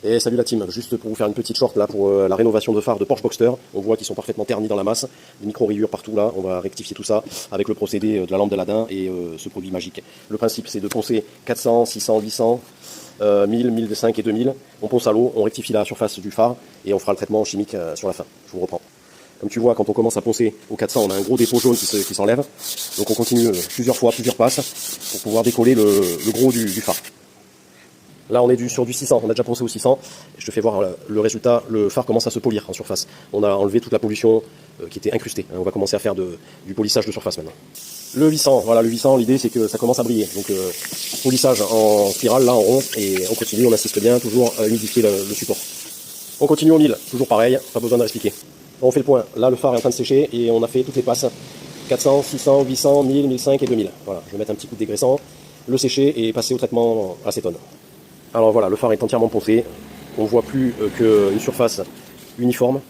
Et salut la team, juste pour vous faire une petite short là pour la rénovation de phares de Porsche Boxster. On voit qu'ils sont parfaitement ternis dans la masse, des micro-rayures partout là. On va rectifier tout ça avec le procédé de la lampe d'Aladin et ce produit magique. Le principe c'est de poncer 400, 600, 800, 1000, 1005 et 2000. On ponce à l'eau, on rectifie la surface du phare et on fera le traitement chimique sur la fin. Je vous reprends. Comme tu vois, quand on commence à poncer au 400, on a un gros dépôt jaune qui s'enlève. Donc on continue plusieurs fois, plusieurs passes pour pouvoir décoller le gros du phare. Là, on est sur du 600, on a déjà poncé au 600. Je te fais voir le résultat, le phare commence à se polir en surface. On a enlevé toute la pollution qui était incrustée. On va commencer à faire du polissage de surface maintenant. Le 800, voilà, le 800, l'idée c'est que ça commence à briller. Donc polissage en spirale, là en rond, et on continue, on insiste bien, toujours à humidifier le support. On continue au 1000, toujours pareil, pas besoin d'expliquer. On fait le point, là le phare est en train de sécher et on a fait toutes les passes. 400, 600, 800, 1000, 1005 et 2000. Voilà, je vais mettre un petit coup de dégraissant, le sécher et passer au traitement acétone. Alors voilà, le phare est entièrement poncé, on ne voit plus qu'une surface uniforme,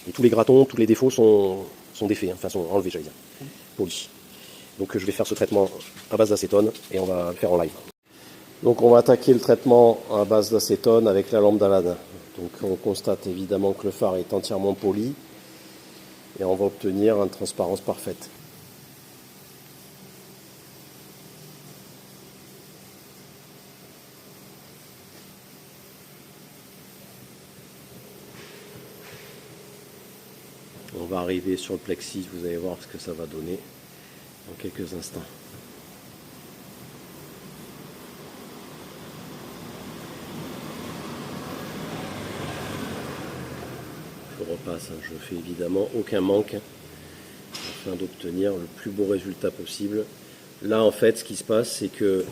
et tous les gratons, tous les défauts sont défaits, enfin sont enlevés, j'allais dire, polis. Donc je vais faire ce traitement à base d'acétone et on va le faire en live. Donc on va attaquer le traitement à base d'acétone avec la lampe d'Aladin. Donc on constate évidemment que le phare est entièrement poli et on va obtenir une transparence parfaite. On va arriver sur le plexi, vous allez voir ce que ça va donner dans quelques instants. Je repasse, je fais évidemment aucun manque afin d'obtenir le plus beau résultat possible. Là en fait ce qui se passe c'est que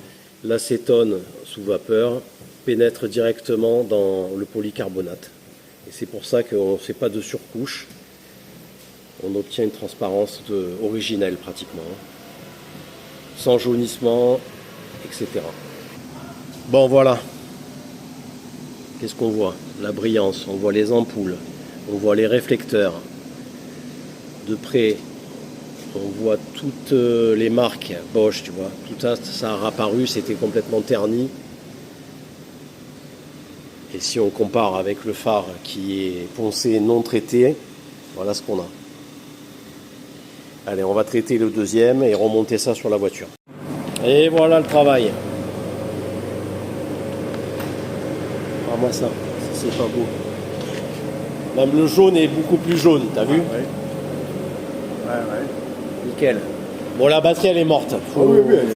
l'acétone sous vapeur pénètre directement dans le polycarbonate. Et c'est pour ça qu'on ne fait pas de surcouche. On obtient une transparence originelle pratiquement, sans jaunissement, etc. Bon voilà, qu'est-ce qu'on voit? La brillance, on voit les ampoules, on voit les réflecteurs. De près, on voit toutes les marques Bosch, tu vois, tout ça a apparu, c'était complètement terni. Et si on compare avec le phare qui est poncé non traité, voilà ce qu'on a. Allez, on va traiter le deuxième et remonter ça sur la voiture. Et voilà le travail. Ah moi ça c'est pas beau. Même le jaune est beaucoup plus jaune, t'as vu? Ouais. Nickel. Bon, la batterie elle est morte. Oui.